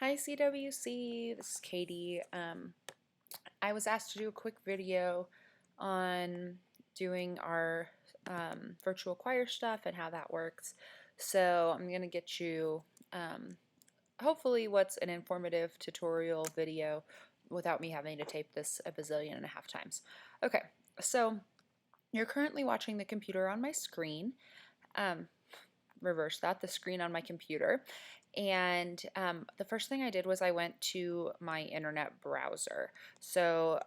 Hi CWC, this is Katie. I was asked to do a quick video on doing our virtual choir stuff and how that works. So I'm going to get you hopefully what's an informative tutorial video without me having to tape this a bazillion and a half times. Okay, so you're currently watching the computer on my screen. Reverse that, the screen on my computer. And the first thing I did was I went to my internet browser. So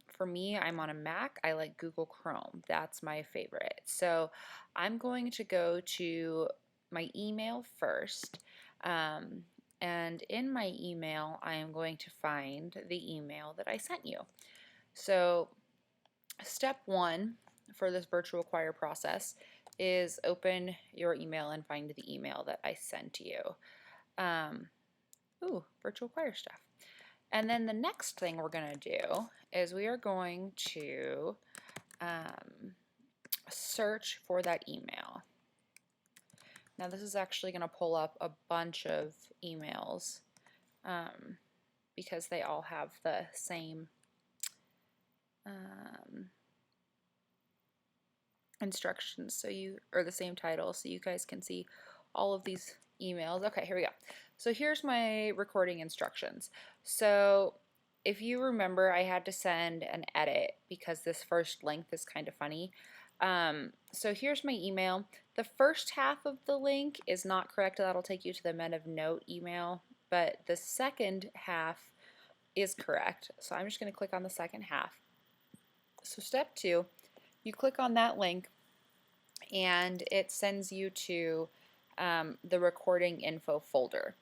for me, I'm on a Mac. I like Google Chrome. That's my favorite. So I'm going to go to my email first. And in my email, I am going to find the email that I sent you. So step one for this virtual choir process is open your email and find the email that I sent you. Virtual choir stuff. And then the next thing we're going to do is we are going to search for that email. Now this is actually going to pull up a bunch of emails because they all have the same instructions, or the same title, so you guys can see all of these emails. Okay, here we go. So here's my recording instructions. So if you remember, I had to send an edit because this first length is kind of funny. So here's my email. The first half of the link is not correct. That'll take you to the Men of Note email, but the second half is correct. So I'm just going to click on the second half. So step two, you click on that link and it sends you to the recording info folder.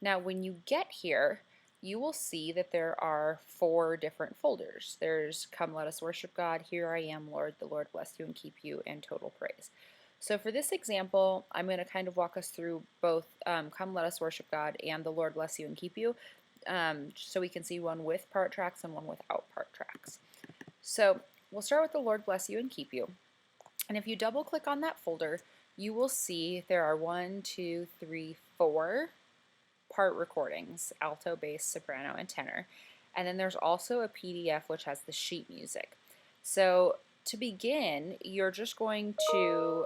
Now when you get here, you will see that there are 4 different folders. There's Come Let Us Worship God, Here I Am Lord, The Lord Bless You and Keep You, and Total Praise. So for this example, I'm going to kind of walk us through both Come Let Us Worship God and The Lord Bless You and Keep You, so we can see one with part tracks and one without part tracks. So we'll start with The Lord Bless You and Keep You. And if you double click on that folder, you will see there are 1, 2, 3, 4 part recordings, alto, bass, soprano, and tenor. And then there's also a PDF which has the sheet music. So to begin, you're just going to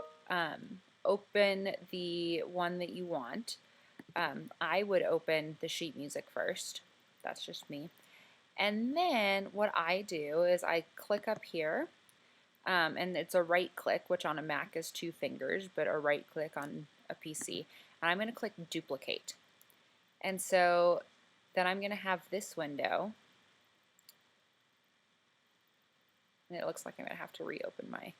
open the one that you want. I would open the sheet music first. That's just me. And then what I do is I click up here. And it's a right click, which on a Mac is 2 fingers, but a right click on a PC. And I'm going to click duplicate. And so then I'm going to have this window. And it looks like I'm going to have to reopen my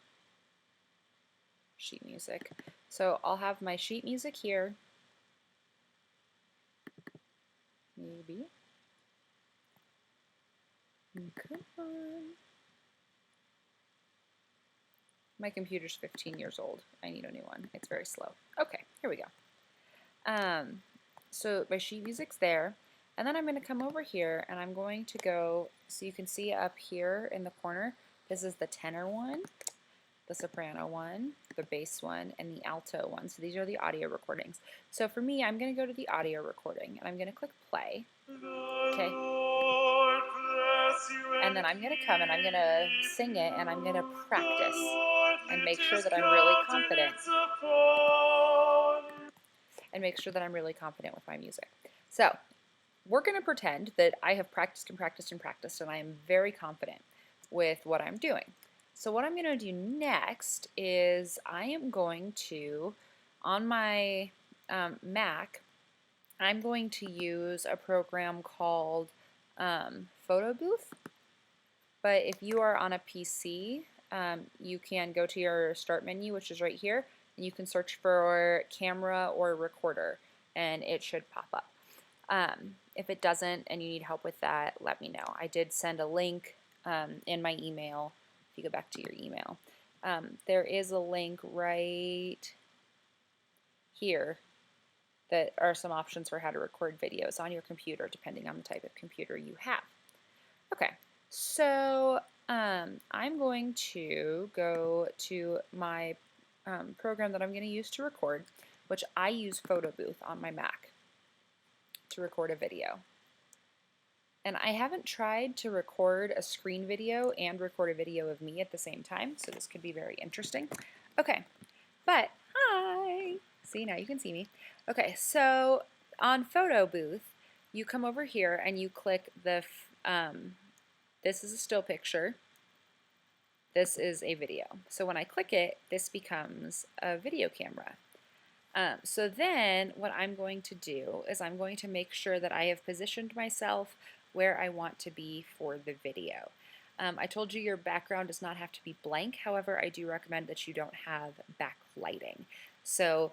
sheet music. So I'll have my sheet music here. Maybe. Come on. My computer's 15 years old. I need a new one. It's very slow. Okay, here we go. So my sheet music's there. And then I'm going to come over here and I'm going to go, so you can see up here in the corner, this is the tenor one, the soprano one, the bass one, and the alto one. So these are the audio recordings. So for me, I'm going to go to the audio recording and I'm going to click play. Okay. And then I'm going to come and I'm going to sing it and I'm going to practice and make sure that I'm really confident. And make sure that I'm really confident with my music. So we're going to pretend that I have practiced and practiced and practiced and I am very confident with what I'm doing. So what I'm going to do next is I am going to, on my Mac, I'm going to use a program called Photo Booth. But if you are on a PC, you can go to your start menu, which is right here, and you can search for camera or recorder, and it should pop up. If it doesn't and you need help with that, let me know. I did send a link in my email. If you go back to your email, there is a link right here that are some options for how to record videos on your computer, depending on the type of computer you have. Okay, so I'm going to go to my program that I'm going to use to record, which I use Photo Booth on my Mac. to record a video. And I haven't tried to record a screen video and record a video of me at the same time, so this could be very interesting. Okay, but hi! See, now you can see me. Okay, so on Photo Booth, you come over here and you click the, this is a still picture, this is a video. So when I click it, this becomes a video camera. So then what I'm going to do is I'm going to make sure that I have positioned myself where I want to be for the video. I told you your background does not have to be blank, however I do recommend that you don't have backlighting. So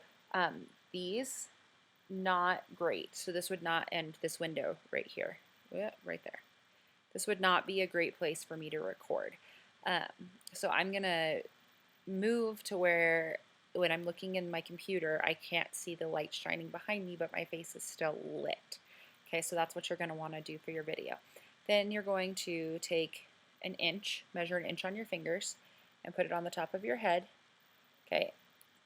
these, not great. So this would not end this window right here, right there. This would not be a great place for me to record. So I'm gonna move to where when I'm looking in my computer, I can't see the light shining behind me, but my face is still lit. Okay, so that's what you're going to want to do for your video. Then you're going to take an inch, measure an inch on your fingers, and put it on the top of your head. Okay,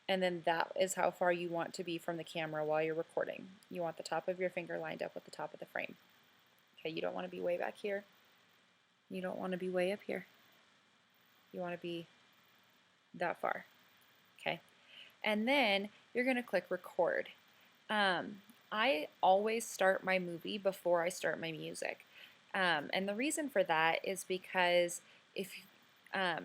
and then that is how far you want to be from the camera while you're recording. You want the top of your finger lined up with the top of the frame. Okay, you don't want to be way back here. You don't want to be way up here. You want to be that far. Okay, and then you're going to click record. I always start my movie before I start my music. And the reason for that is because if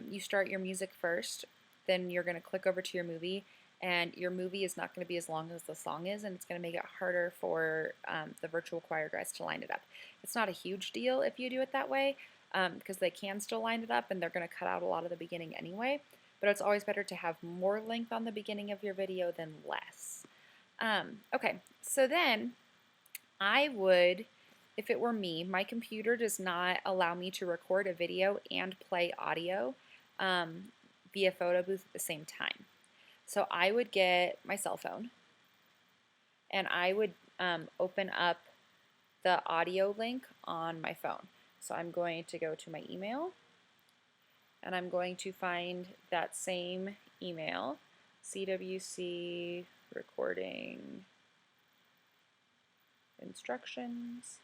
you start your music first, then you're going to click over to your movie, and your movie is not going to be as long as the song is, and it's going to make it harder for the virtual choir guys to line it up. It's not a huge deal if you do it that way, because they can still line it up, and they're going to cut out a lot of the beginning anyway. But it's always better to have more length on the beginning of your video than less. Okay, so then I would, if it were me, my computer does not allow me to record a video and play audio via Photo Booth at the same time. So I would get my cell phone and I would open up the audio link on my phone. So I'm going to go to my email and I'm going to find that same email, CWC recording instructions.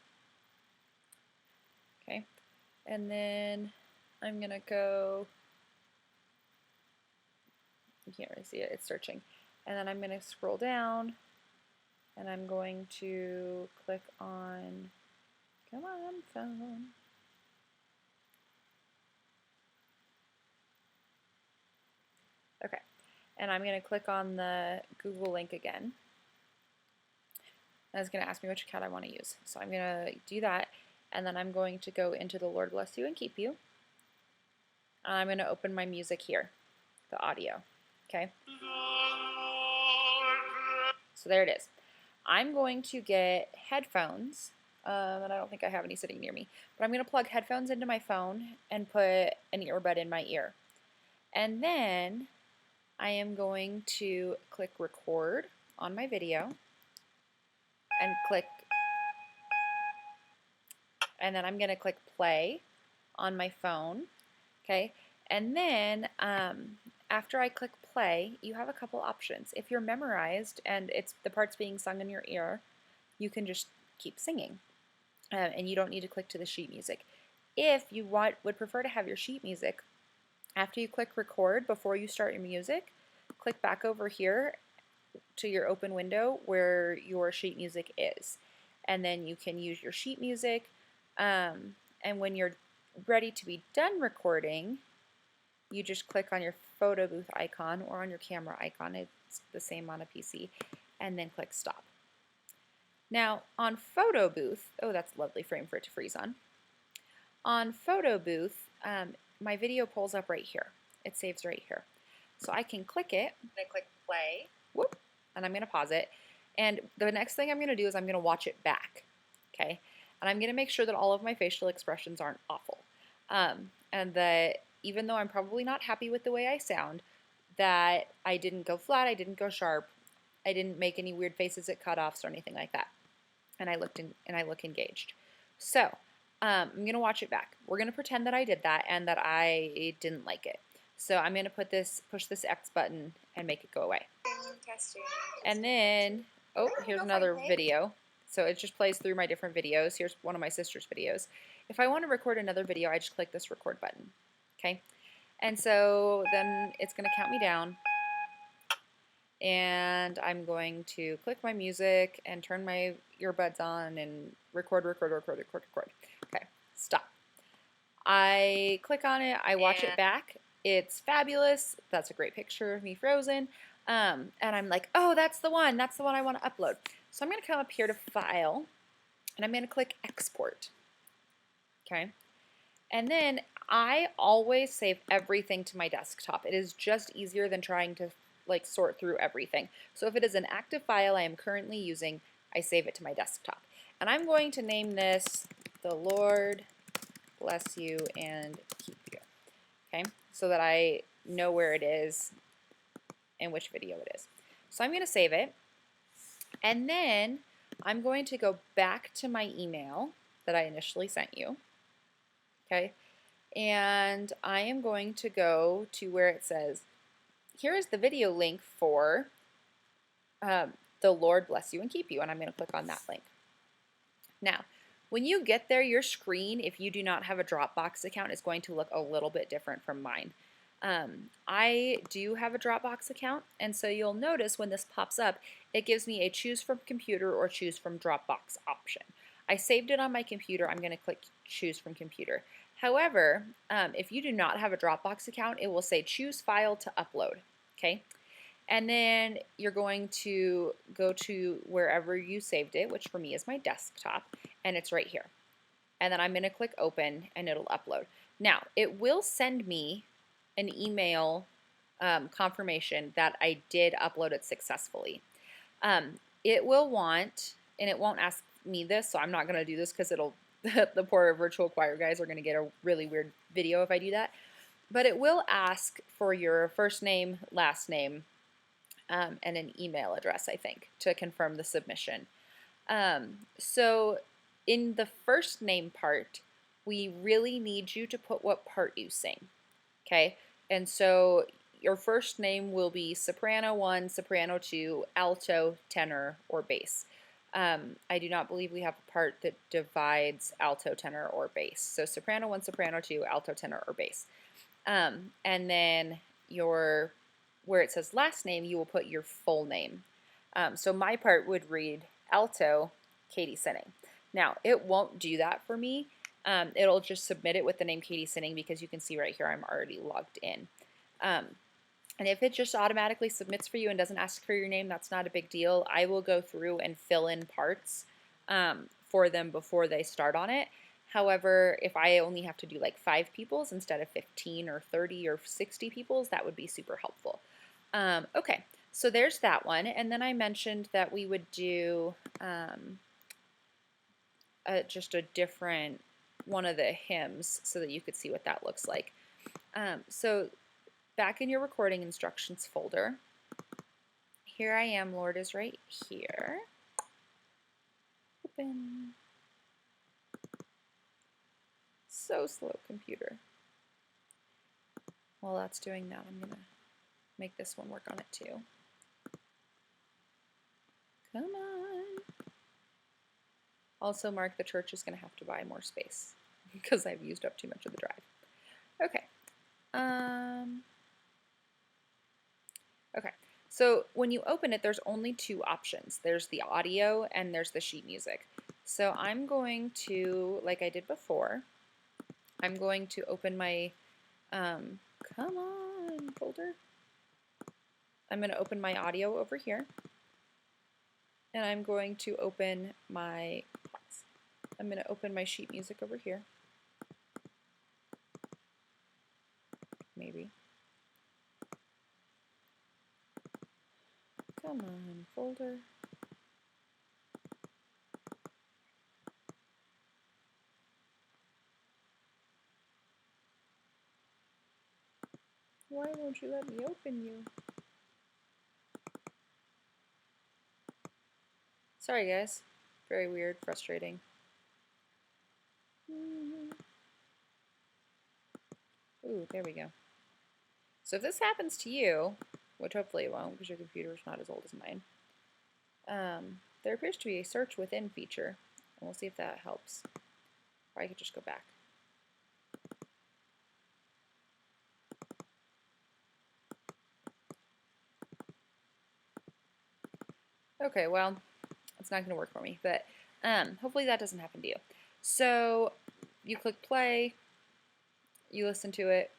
Okay, and then I'm gonna go, you can't really see it, it's searching. And then I'm gonna scroll down and I'm going to click on, come on phone. Okay, and I'm going to click on the Google link again. And it's going to ask me which account I want to use. So I'm going to do that, and then I'm going to go into the Lord Bless You and Keep You. And I'm going to open my music here, the audio. Okay? So there it is. I'm going to get headphones, and I don't think I have any sitting near me, but I'm going to plug headphones into my phone and put an earbud in my ear. And then I am going to click record on my video and then I'm going to click play on my phone. Okay, and then after I click play, you have a couple options. If you're memorized and it's the parts being sung in your ear, you can just keep singing and you don't need to click to the sheet music. If you would prefer to have your sheet music, after you click record before you start your music, click back over here to your open window where your sheet music is. And then you can use your sheet music. And when you're ready to be done recording, you just click on your photo booth icon or on your camera icon. It's the same on a PC. And then click stop. Now on Photo Booth, oh, that's a lovely frame for it to freeze on. On Photo Booth, my video pulls up right here. It saves right here. So I can click it, and I click play, whoop, and I'm going to pause it. And the next thing I'm going to do is I'm going to watch it back, okay? And I'm going to make sure that all of my facial expressions aren't awful. And that even though I'm probably not happy with the way I sound, that I didn't go flat, I didn't go sharp, I didn't make any weird faces at cutoffs or anything like that. And I look engaged. So I'm going to watch it back. We're going to pretend that I did that and that I didn't like it. So I'm going to push this X button and make it go away. And then, oh, here's another video. So it just plays through my different videos. Here's one of my sister's videos. If I want to record another video, I just click this record button. Okay? And so then it's going to count me down. And I'm going to click my music and turn my earbuds on and record. Okay, stop. I click on it, I watch it back. It's fabulous. That's a great picture of me frozen. And I'm like, oh, that's the one I want to upload. So I'm going to come up here to File, and I'm going to click Export. Okay. And then I always save everything to my desktop. It is just easier than trying to like sort through everything. So if it is an active file I am currently using, I save it to my desktop. And I'm going to name this The Lord Bless You and Keep You. Okay, so that I know where it is and which video it is. So I'm going to save it. And then I'm going to go back to my email that I initially sent you. Okay, and I am going to go to where it says, here is the video link for The Lord Bless You and Keep You, and I'm going to click on that link. Now, when you get there, your screen, if you do not have a Dropbox account, is going to look a little bit different from mine. I do have a Dropbox account, and so you'll notice when this pops up, it gives me a choose from computer or choose from Dropbox option. I saved it on my computer. I'm going to click choose from computer. However, if you do not have a Dropbox account, it will say choose file to upload. Okay, and then you're going to go to wherever you saved it, which for me is my desktop, and it's right here. And then I'm going to click open, and it'll upload. Now, it will send me an email confirmation that I did upload it successfully. It will want, and it won't ask me this, so I'm not going to do this because it'll the poor virtual choir guys are going to get a really weird video if I do that. But it will ask for your first name, last name, and an email address, I think, to confirm the submission. So in the first name part, we really need you to put what part you sing. Okay, and so your first name will be soprano 1, soprano 2, alto, tenor, or bass. I do not believe we have a part that divides alto, tenor, or bass. So soprano 1, soprano 2, alto, tenor, or bass. And then where it says last name, you will put your full name. So my part would read alto, Katie Sinning. Now, it won't do that for me. It'll just submit it with the name Katie Sinning because you can see right here I'm already logged in. And if it just automatically submits for you and doesn't ask for your name, that's not a big deal. I will go through and fill in parts for them before they start on it. However, if I only have to do like 5 people's instead of 15 or 30 or 60 people's, that would be super helpful. Okay, so there's that one. And then I mentioned that we would do just a different one of the hymns so that you could see what that looks like. So back in your recording instructions folder, here I am, Lord is right here. Open. So slow, computer. While that's doing that, I'm gonna make this one work on it too. Come on. Also, Mark, the church is gonna have to buy more space because I've used up too much of the drive. Okay. Okay, so when you open it, there's only 2 options. There's the audio and there's the sheet music. So I'm going to, like I did before, I'm going to open my, come on, folder. I'm going to open my audio over here. And I'm going to open my, I'm going to open my sheet music over here. Maybe. Come on, folder. Why won't you let me open you? Sorry, guys. Very weird, frustrating. Ooh, there we go. So if this happens to you, which hopefully it won't because your computer's not as old as mine, there appears to be a search within feature. And we'll see if that helps. Or I could just go back. Okay, well, it's not going to work for me, but hopefully that doesn't happen to you. So you click play, you listen to it.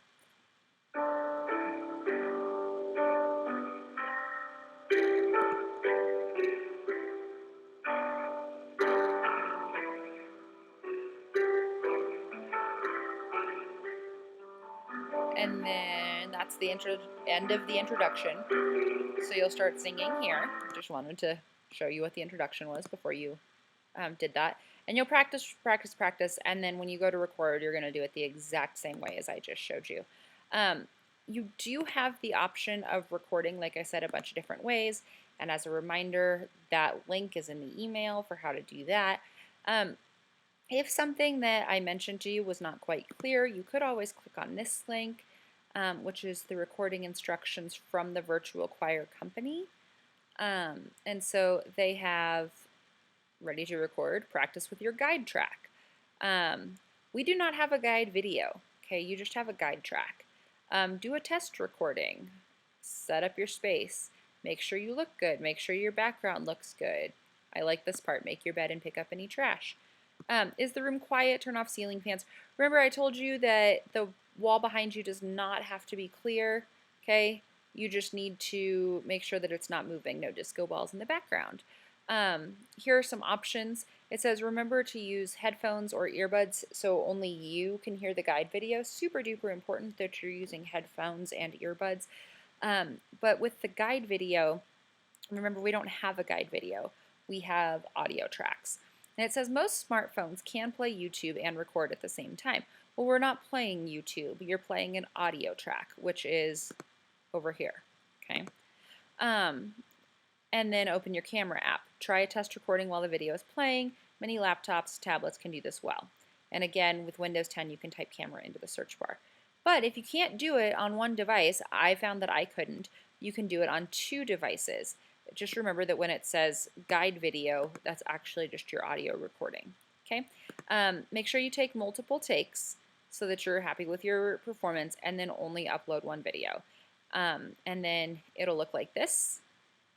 And then that's the end of the introduction. So you'll start singing here. Just wanted to show you what the introduction was before you did that. And you'll practice, practice, practice, and then when you go to record, you're going to do it the exact same way as I just showed you. You do have the option of recording, like I said, a bunch of different ways. And as a reminder, that link is in the email for how to do that. If something that I mentioned to you was not quite clear, you could always click on this link, which is the recording instructions from the Virtual Choir Company. And so they have ready to record, practice with your guide track. We do not have a guide video, okay? You just have a guide track. Do a test recording, set up your space, make sure you look good, make sure your background looks good. I like this part, make your bed and pick up any trash. Is the room quiet? Turn off ceiling fans. Remember I told you that the wall behind you does not have to be clear, okay? You just need to make sure that it's not moving. No disco balls in the background. Here are some options. It says remember to use headphones or earbuds so only you can hear the guide video. Super duper important that you're using headphones and earbuds. But with the guide video, remember we don't have a guide video. We have audio tracks. And it says most smartphones can play YouTube and record at the same time. Well, we're not playing YouTube. You're playing an audio track, which is over here, okay? And then open your camera app. Try a test recording while the video is playing. Many laptops, tablets can do this well. And again, with Windows 10, you can type camera into the search bar. But if you can't do it on one device, I found that I couldn't, you can do it on 2 devices. Just remember that when it says guide video, that's actually just your audio recording, okay? Make sure you take multiple takes so that you're happy with your performance and then only upload 1 video. And then it'll look like this.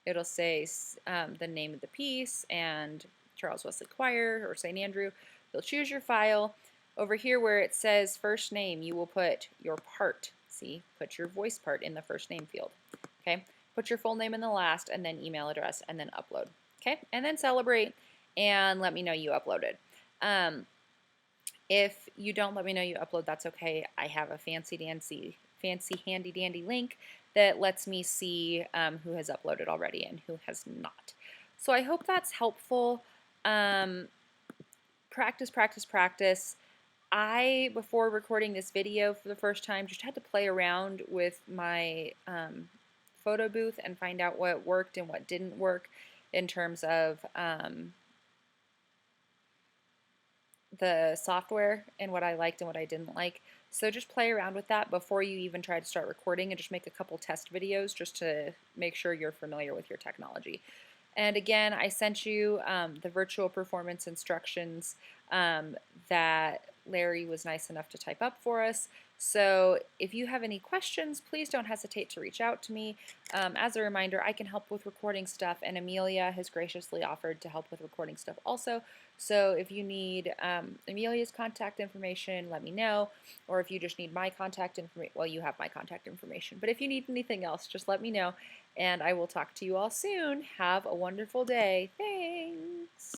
It'll say the name of the piece and Charles Wesley Choir or St. Andrew. You'll choose your file. Over here where it says first name, you will put your part. See, put your voice part in the first name field, okay? Put your full name in the last, and then email address, and then upload. Okay, and then celebrate, and let me know you uploaded. If you don't let me know you upload, that's okay. I have a fancy handy dandy link that lets me see who has uploaded already and who has not. So I hope that's helpful. Practice, practice, practice. I, before recording this video for the first time, just had to play around with my photo booth and find out what worked and what didn't work in terms of the software and what I liked and what I didn't like. So just play around with that before you even try to start recording, and just make a couple test videos just to make sure you're familiar with your technology. And again, I sent you the virtual performance instructions that Larry was nice enough to type up for us. So if you have any questions, please don't hesitate to reach out to me. As a reminder, I can help with recording stuff, and Amelia has graciously offered to help with recording stuff also. So if you need Amelia's contact information, let me know. Or if you just need my contact information, well, you have my contact information. But if you need anything else, just let me know, and I will talk to you all soon. Have a wonderful day. Thanks.